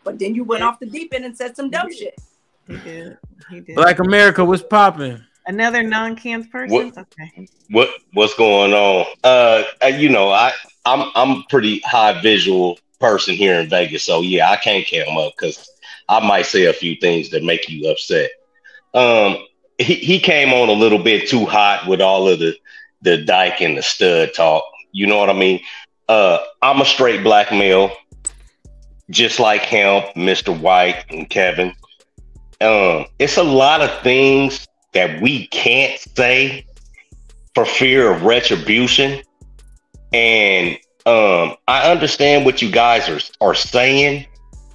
But then you went off the deep end and said some dumb shit. He did. Black America, what's popping? Another non-cans person. Okay. What's going on? I'm pretty high visual person here in Vegas, so yeah, I can't count him up because I might say a few things that make you upset. He came on a little bit too hot with all of the dyke and the stud talk. You know what I mean? I'm a straight black male, just like him, Mr. White and Kevin. It's a lot of things that we can't say for fear of retribution. And I understand what you guys are saying,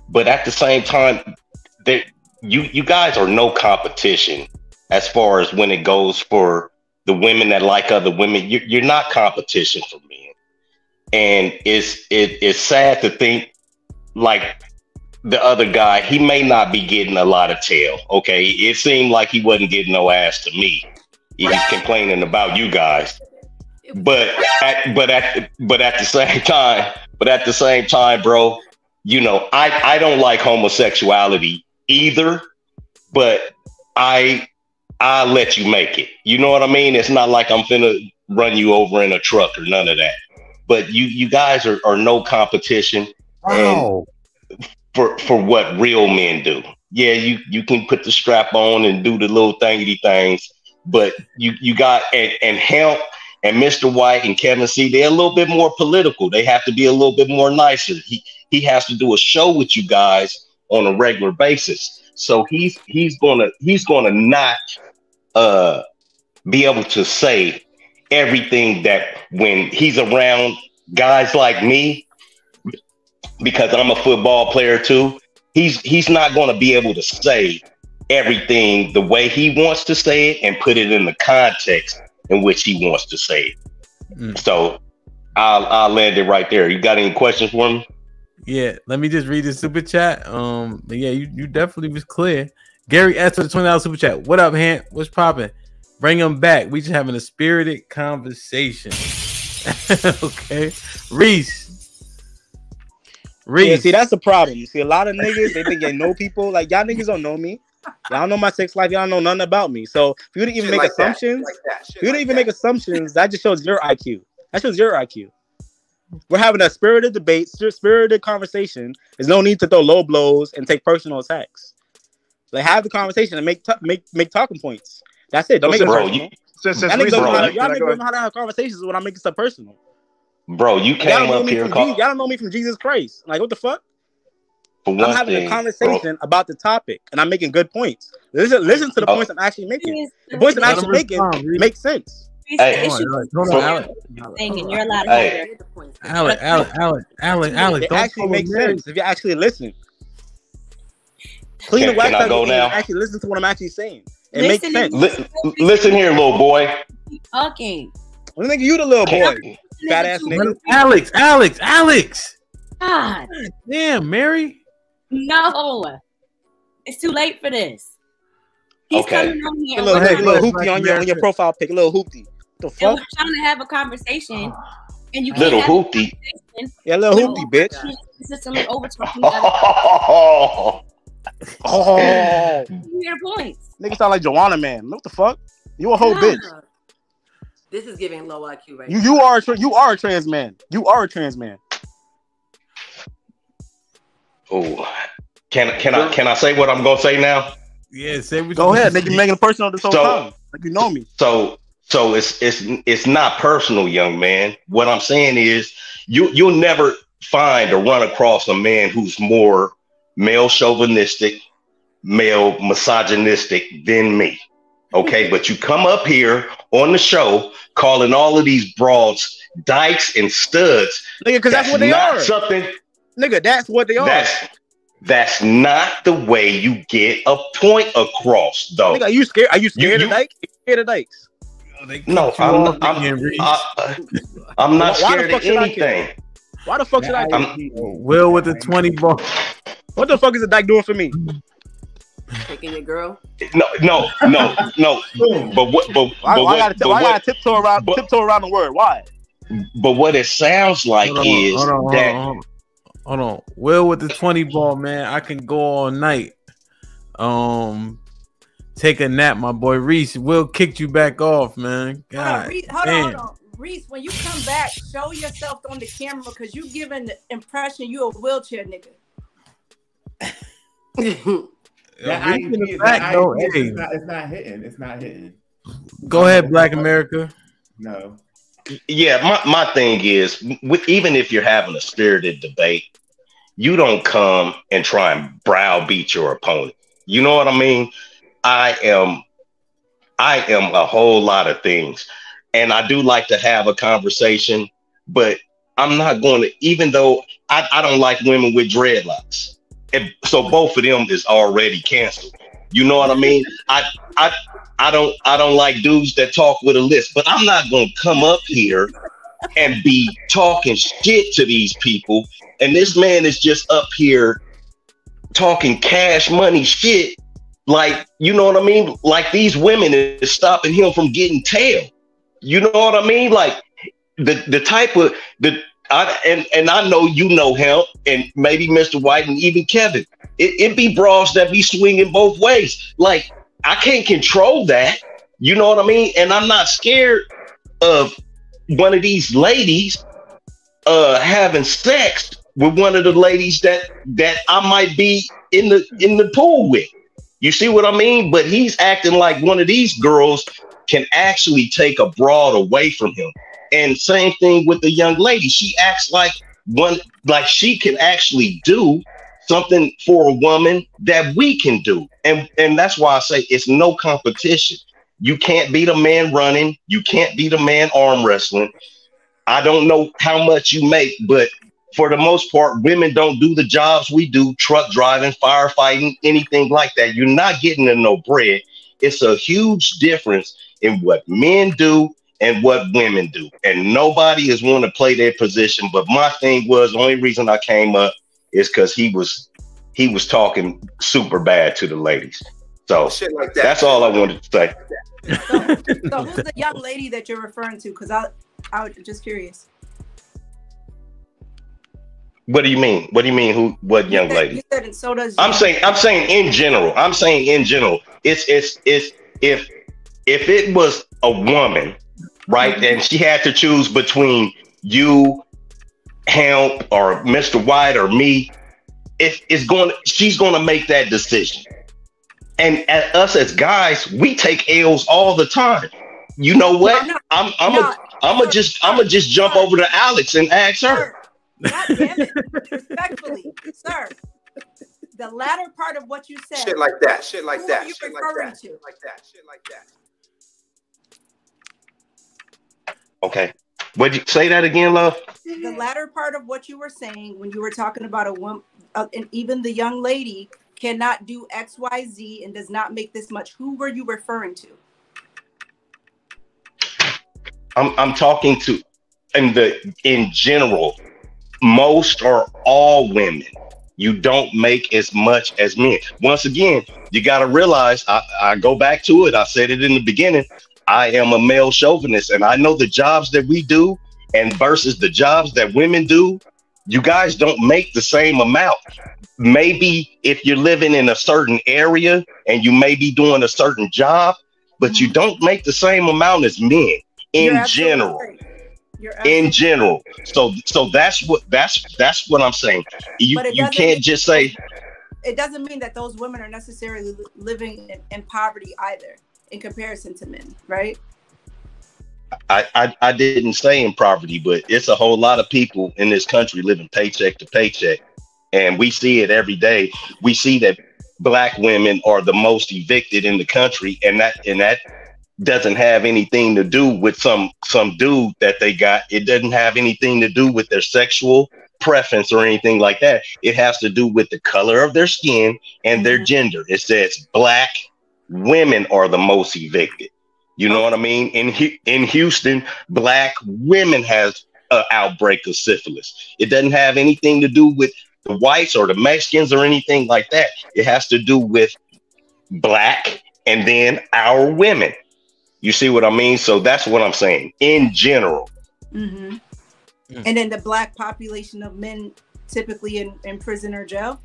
but at the same time, that you guys are no competition as far as when it goes for the women that like other women. You're not competition for men. And it's sad to think, like, the other guy, he may not be getting a lot of tail. Okay, it seemed like he wasn't getting no ass to me. He's complaining about you guys, but at the same time, bro, you know, I don't like homosexuality either, but I let you make it. You know what I mean? It's not like I'm finna run you over in a truck or none of that. But you guys are no competition. Oh. For what real men do. Yeah, you can put the strap on and do the little thingity things, but you got and Hemp and Mr. White and Kevin C, they're a little bit more political. They have to be a little bit more nicer. He has to do a show with you guys on a regular basis. So he's gonna not be able to say everything that when he's around guys like me, because I'm a football player too, he's not going to be able to say everything the way he wants to say it and put it in the context in which he wants to say it. So I'll land it right there. You got any questions for me? Yeah, let me just read the super chat. But yeah, you definitely was clear. Gary S for the $20 super chat. What up, Hant? What's popping? Bring him back. We just having a spirited conversation. Okay, Reese. Yeah, see, that's the problem. You see, a lot of niggas, they think they know people. Like, y'all niggas don't know me. Y'all don't know my sex life. Y'all don't know nothing about me. So for you to even make assumptions, make assumptions, that just shows your IQ. That shows your IQ. We're having a spirited debate, spirited conversation. There's no need to throw low blows and take personal attacks. Like, have the conversation and make talking points. That's it. Don't make it personal. Y'all niggas don't know how to have conversations when I'm making stuff personal. Bro, you came up here. Y'all don't know me from Jesus Christ. Like, what the fuck? I'm having a conversation about the topic, and I'm making good points. Listen to the points I'm actually making. The points I'm actually making make sense. Hey, Alex. You're allowed to have the points. Alex. It actually makes sense if you actually listen. Clean the wax out of your actually listen to what I'm actually saying. It makes sense. Listen here, little boy. Okay. What think you the little boy? Fat ass nigga. Alex. God. Damn, Mary. No. It's too late for this. He's coming on here. A little hoopty on your profile pic. A little hoopty. The fuck? And we're trying to have a conversation. And you little hoopty. Yeah, little hoopty, bitch. Consistently over talking. Oh. You hear the points. Nigga sound like Joanna, man. What the fuck? You a whole bitch. This is giving low IQ right now. You are a trans man. You are a trans man. Oh, can I say what I'm gonna say now? Yeah, say what. Go ahead, nigga. Making it personal this whole time. Like, you know me. So it's not personal, young man. What I'm saying is you'll never find or run across a man who's more male chauvinistic, male misogynistic than me. Okay, but you come up here on the show calling all of these broads dykes and studs. Nigga, because that's what they are. Nigga, that's what they are. That's not the way you get a point across, though. Nigga, are you scared? Are you scared of dykes? Are you scared of dykes? No, I'm not scared of anything. Why the fuck should I? Will with the 20 ball. What the fuck is a dyke doing for me? Taking your girl? No. But why gotta tiptoe around the word? Why? But what it sounds like is that Hold on. Will with the 20 ball, man. I can go all night. Take a nap, my boy. Reese, Will kicked you back off, man. God. Hold on. Reese, when you come back, show yourself on the camera because you giving the impression you a wheelchair nigga. It's not hitting. It's not hitting. Go ahead, Black America. No. Yeah, my thing is, even if you're having a spirited debate, you don't come and try and browbeat your opponent. You know what I mean? I am a whole lot of things, and I do like to have a conversation, but I'm not going to, even though I don't like women with dreadlocks. So both of them is already canceled. You know what I mean? I don't like dudes that talk with a list, but I'm not going to come up here and be talking shit to these people. And this man is just up here talking cash money shit. Like, you know what I mean? Like these women is stopping him from getting tail. You know what I mean? Like the type of and I know you know him and maybe Mr. White and even Kevin. It be bras that be swinging both ways. Like I can't control that. You know what I mean? And I'm not scared of one of these ladies having sex with one of the ladies that I might be in the pool with. You see what I mean? But he's acting like one of these girls can actually take a broad away from him. And same thing with the young lady. She acts like she can actually do something for a woman that we can do. And that's why I say it's no competition. You can't beat a man running. You can't beat a man arm wrestling. I don't know how much you make, but for the most part, women don't do the jobs we do, truck driving, firefighting, anything like that. You're not getting no bread. It's a huge difference in what men do and what women do. And nobody is wanting to play their position. But my thing was, the only reason I came up is because he was talking super bad to the ladies. So like that's all I wanted to say. So who's the young lady that you're referring to? Because I was just curious. What do you mean? What do you mean? What young lady? You said, and so does. I'm saying in general. It's if it was a woman, right, and she had to choose between you, him, or Mr. White, or me, she's going to make that decision. And us as guys, we take L's all the time. You know what? I'm gonna just jump over to Alex and ask her. God damn it. Respectfully, sir. The latter part of what you said. Shit like that. Who are you referring to? Okay. Would you say that again, love? The latter part of what you were saying when you were talking about a woman, and even the young lady cannot do X, Y, Z, and does not make this much. Who were you referring to? I'm talking to in general. Most or all women, you don't make as much as men. Once again, you got to realize, I go back to it. I said it in the beginning. I am a male chauvinist, and I know the jobs that we do and versus the jobs that women do, you guys don't make the same amount. Maybe if you're living in a certain area and you may be doing a certain job, but you don't make the same amount as men in general. In general, so that's what I'm saying. You can't just say. It doesn't mean that those women are necessarily living in poverty either, in comparison to men, right? I didn't say in poverty, but it's a whole lot of people in this country living paycheck to paycheck, and we see it every day. We see that Black women are the most evicted in the country, and that doesn't have anything to do with some dude that they got. It doesn't have anything to do with their sexual preference or anything like that. It has to do with the color of their skin and their gender. It says Black women are the most evicted. You know what I mean? In Houston, Black women has an outbreak of syphilis. It doesn't have anything to do with the whites or the Mexicans or anything like that. It has to do with Black and then our women. You see what I mean? So that's what I'm saying in general. Mm-hmm. And then the Black population of men typically in prison or jail?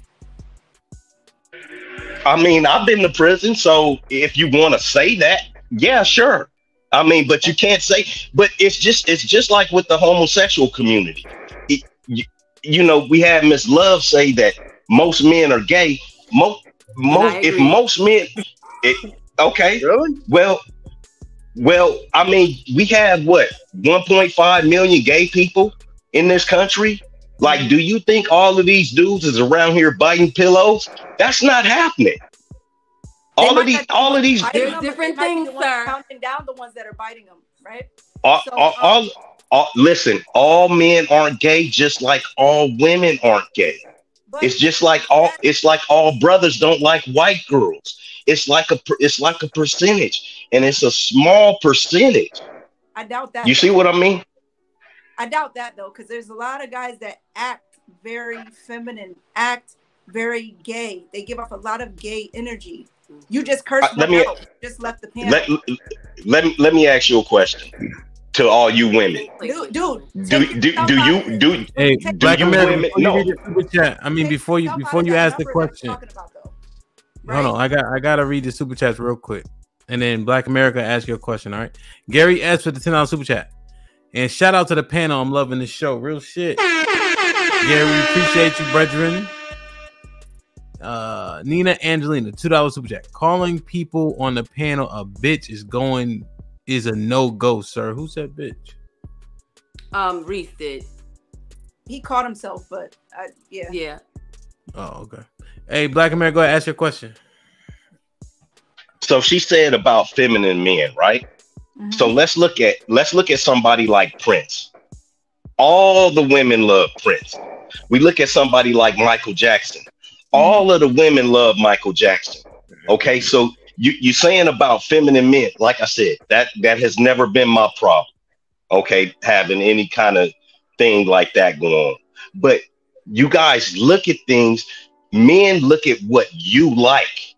I mean, I've been to prison, so if you want to say that, yeah, sure. I mean, but you can't say. But it's just like with the homosexual community. It, you know, we had Miss Love say that most men are gay. If most men, okay, Really? Well, I mean, we have what 1.5 million gay people in this country. Like, do you think all of these dudes is around here biting pillows? That's not happening. All of these. There's different things, sir. Counting down the ones that are biting them, right? Listen, all men aren't gay, just like all women aren't gay. It's just like all brothers don't like white girls. It's like a percentage, and it's a small percentage. I doubt that. You see what I mean? I doubt that though, because there's a lot of guys that act very feminine, act very gay. They give off a lot of gay energy. You just cursed them out. Just left the panel. Let me ask you a question to all you women. Dude, do you Hey, Black America, women, no. I mean, before you ask the question, hold on. I gotta read the super chats real quick, and then Black America ask you a question. All right, Gary S for the $10 super chat, and shout out to the panel. I'm loving this show. Real shit. Gary, we appreciate you, brethren. Nina Angelina, $2 super chat. Calling people on the panel a bitch is a no-go, sir. Who said bitch? Reese did. He caught himself, but yeah. Yeah. Oh, okay. Hey, Black America, go ahead, ask your question. So she said about feminine men, right? Mm-hmm. So let's look at somebody like Prince. All the women love Prince. We look at somebody like Michael Jackson. All of the women love Michael Jackson. Okay, so you saying about feminine men, like I said, that has never been my problem. Okay, having any kind of thing like that going on. But you guys look at things, men look at what you like.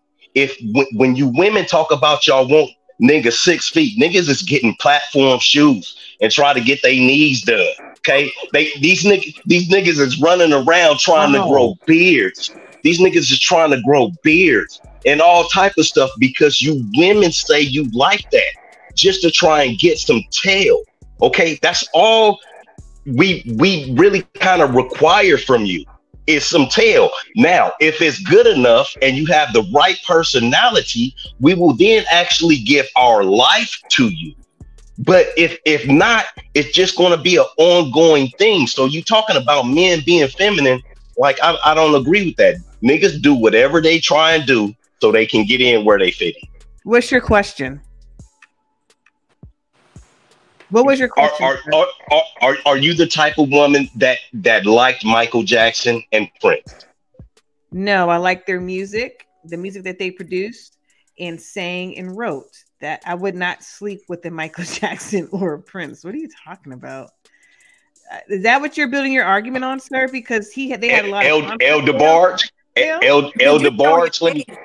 When you women talk about y'all want niggas 6 feet, niggas is getting platform shoes and try to get their knees done. Okay, these niggas is running around trying to grow beards. These niggas is trying to grow beards and all type of stuff because you women say you like that just to try and get some tail. Okay, that's all we really kind of require from you is some tail. Now, if it's good enough and you have the right personality, we will then actually give our life to you. But if not, it's just going to be an ongoing thing. So you talking about men being feminine, like I don't agree with that. Niggas do whatever they try and do so they can get in where they fit in. What's your question? What was your question? Are you the type of woman that liked Michael Jackson and Prince? No, I like their music, the music that they produced and sang and wrote. That I would not sleep with a Michael Jackson or a Prince. What are you talking about? Is that what you're building your argument on, sir? Because they had a lot of El DeBarge. El DeBarge.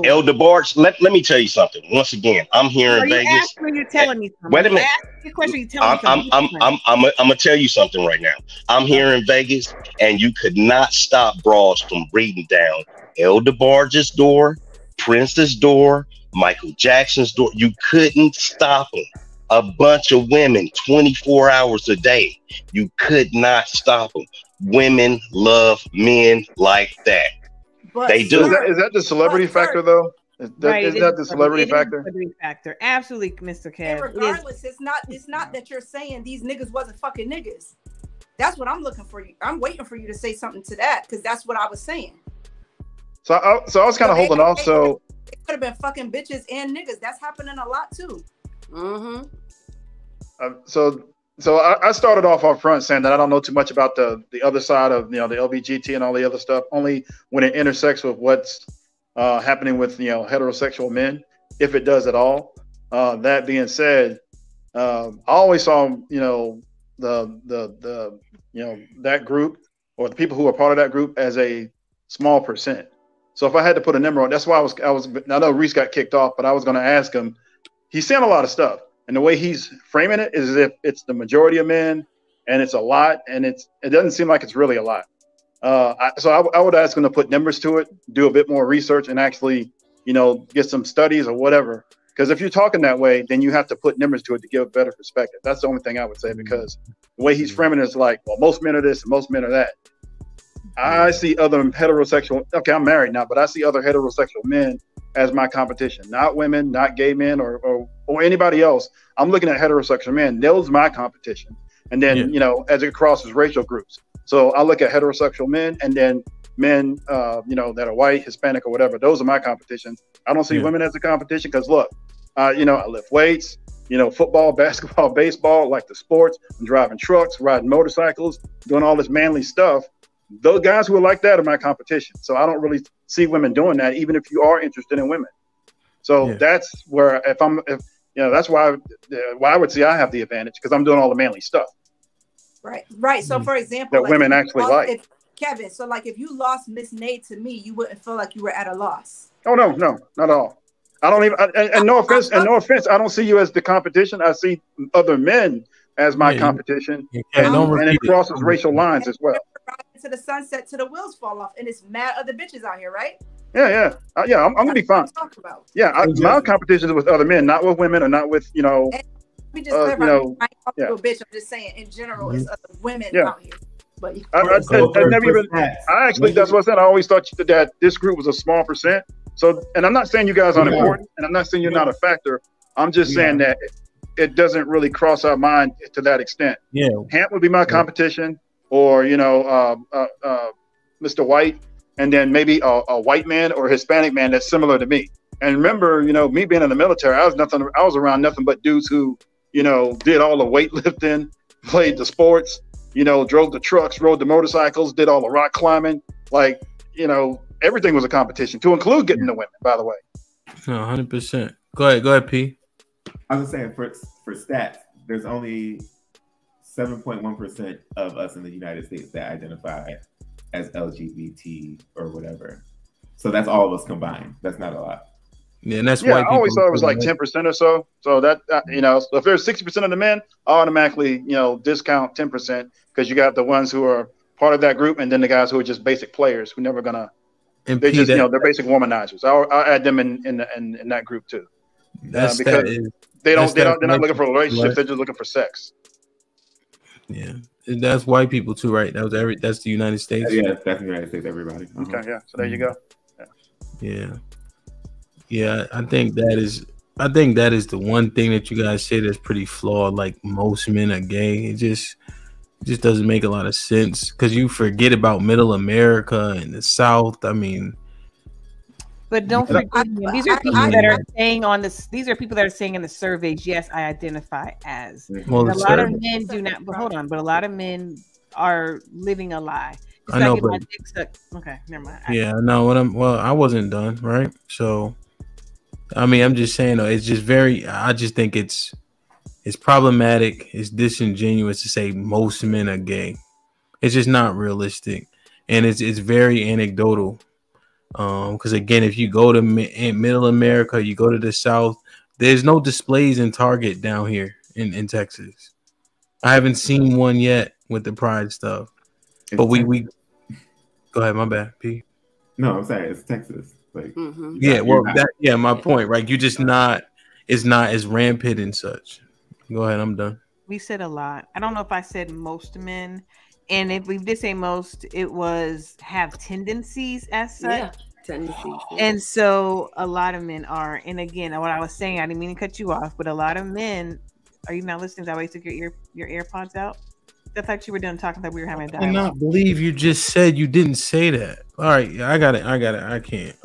El DeBarge. Let me tell you something. Once again, I'm here in Vegas. You're telling me something. Wait a minute. Your question, you telling me something. I'm gonna tell you something right now. I'm here in Vegas, and you could not stop bras from breathing down El DeBarge's door, Prince's door, Michael Jackson's door. You couldn't stop them. A bunch of women 24 hours a day. You could not stop them. Women love men like that. But they do. Is that the celebrity factor, though? Is that the celebrity factor? Celebrity factor. Absolutely, Mr. Kev. And regardless, it's not that you're saying these niggas wasn't fucking niggas. That's what I'm looking for you. I'm waiting for you to say something to that because that's what I was saying. So I was kind of holding off. So it could have been fucking bitches and niggas. That's happening a lot too. Mm-hmm. So I started off up front saying that I don't know too much about the other side of the LBGT and all the other stuff. Only when it intersects with what's happening with heterosexual men, if it does at all. That being said, I always saw that group or the people who are part of that group as a small percent. So if I had to put a number on, that's why I know Reese got kicked off, but I was going to ask him. He's saying a lot of stuff. And the way he's framing it is as if it's the majority of men and it's a lot, and it doesn't seem like it's really a lot. So I would ask them to put numbers to it, do a bit more research, and actually, get some studies or whatever. Because if you're talking that way, then you have to put numbers to it to give a better perspective. That's the only thing I would say, because the way he's framing it is like, well, most men are this and most men are that. I see other heterosexual, okay, I'm married now, but I see other heterosexual men as my competition, not women, not gay men or anybody else. I'm looking at heterosexual men. Those are my competition. And then, as it crosses racial groups. So I look at heterosexual men, and then men, that are white, Hispanic, or whatever. Those are my competition. I don't see women as a competition because, look, I lift weights, football, basketball, baseball, like the sports. I'm driving trucks, riding motorcycles, doing all this manly stuff. Those guys who are like that are my competition. So I don't really see women doing that, even if you are interested in women. So that's where, that's why I would say I have the advantage, because I'm doing all the manly stuff. Right. So, for example, that women actually like. Kevin, so like if you lost Miss Nate to me, you wouldn't feel like you were at a loss. Oh no, not at all. I don't even. And no offense, I don't see you as the competition. I see other men as my competition, and it crosses racial lines as well. To the sunset, to the wheels fall off, and it's mad other bitches out here, right? Yeah. I'm gonna be fine. My competition is with other men, not with women, or not with We just clarify. I ain't talking to a bitch. I'm just saying, in general, it's other women out here. But I never even. I actually, that's what I said. I always thought that this group was a small percent. So, and I'm not saying you guys aren't important, and I'm not saying you're not a factor. I'm just saying that it doesn't really cross our mind to that extent. Yeah, Hamp would be my competition, or Mr. White, and then maybe a white man or a Hispanic man that's similar to me. And remember, me being in the military, I was around nothing but dudes who, did all the weightlifting, played the sports, drove the trucks, rode the motorcycles, did all the rock climbing. Like, everything was a competition, to include getting the women, by the way. 100%. Go ahead, P. I was saying, for stats, there's only 7.1% of us in the United States that identify as LGBT or whatever. So that's all of us combined. That's not a lot. Yeah, and that's why I always thought it was like 10% or so. So that so if there's 60% of the men, I automatically discount 10%, because you got the ones who are part of that group, and then the guys who are just basic players who never gonna. They just they're basic womanizers. I'll add them in that group too. Because they're not looking for relationships. They're just looking for sex. Yeah, that's white people too, right? That's the United States. Yeah, that's the United States. Everybody. Okay, yeah. So there you go. Yeah. I think that is the one thing that you guys say that's pretty flawed. Like, most men are gay. It just doesn't make a lot of sense, because you forget about Middle America and the South. I mean, but don't forget, these are people that are saying these are people that are saying in the surveys, yes, I identify as. Well, a lot of men do not. But hold on, but a lot of men are living a lie. I know, but okay, never mind. Yeah, no. I wasn't done, right? So, I mean, I'm just saying, though, it's just I just think it's problematic. It's disingenuous to say most men are gay. It's just not realistic, and it's very anecdotal. Because again, if you go to Middle America, you go to the South, there's no displays in Target down here in Texas. I haven't seen one yet with the Pride stuff. But we go ahead, my bad, P. No, I'm saying it's Texas. Like, my point, right? You just it's not as rampant and such. Go ahead, I'm done. We said a lot. I don't know if I said most men, and if we did say most, it was have tendencies as such. Yeah, tendencies. And so a lot of men are. And again, what I was saying, I didn't mean to cut you off, but a lot of men. Are you not listening? That way you took your AirPods out. I thought you were done talking. That we were having a dialogue. I cannot believe you just said you didn't say that. All right, I got it. I can't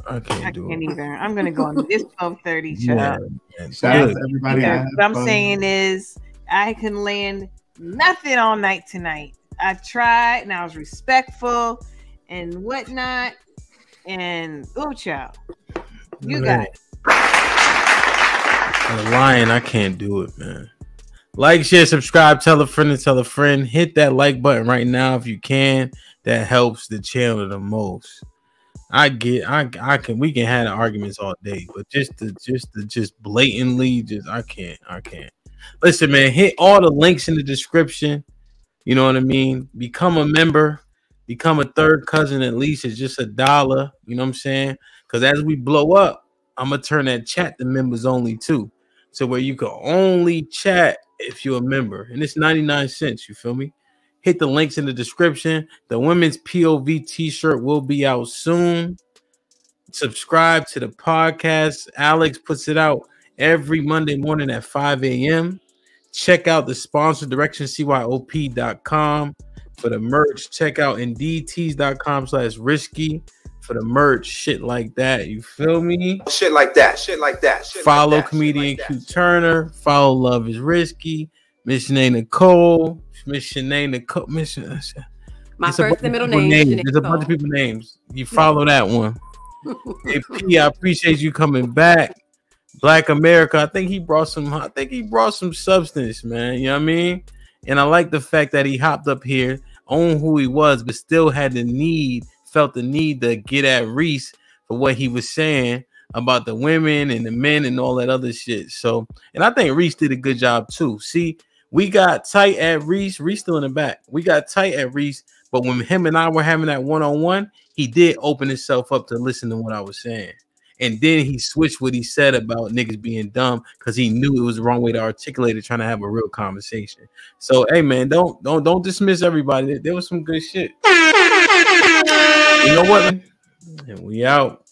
do it either. I'm gonna go on this 12:30 show. Shout out to everybody. What I'm saying is, I can land nothing all night tonight. I tried, and I was respectful and whatnot. And child, you got it. I'm lying. I can't do it, man. Like, share, subscribe, tell a friend and tell a friend. Hit that like button right now if you can. That helps the channel the most. We can have arguments all day, but just blatantly, I can't. Listen, man, hit all the links in the description. You know what I mean? Become a member, become a third cousin at least. It's just $1. You know what I'm saying? Because as we blow up, I'm gonna turn that chat to members only too. So where you can only chat if you're a member. And it's 99 cents, you feel me? Hit the links in the description. The women's POV t-shirt will be out soon. Subscribe to the podcast. Alex puts it out every Monday morning at 5 a.m. Check out the sponsor direction, cyop.com. For the merch, check out indeedtees.com/risky for the merch, shit like that. You feel me? Shit like that. Shit like that. Shit follow like that. comedian Shit like Q that. Turner. Follow Love is Risky. Miss Shanae Nicole. Miss Shanae Nicole. My first and middle name. There's a bunch of people's names. You follow that one. Hey P, I appreciate you coming back. Black America. I think he brought some substance, man. You know what I mean? And I like the fact that he hopped up here, owned who he was, but still felt the need to get at Reese for what he was saying about the women and the men and all that other shit. So, and I think Reese did a good job too. See, we got tight at Reese. Reese still in the back. We got tight at Reese, but when him and I were having that one-on-one, he did open himself up to listen to what I was saying. And then he switched what he said about niggas being dumb because he knew it was the wrong way to articulate it, trying to have a real conversation. So, hey man, don't dismiss everybody. There was some good shit. You know what? And we out.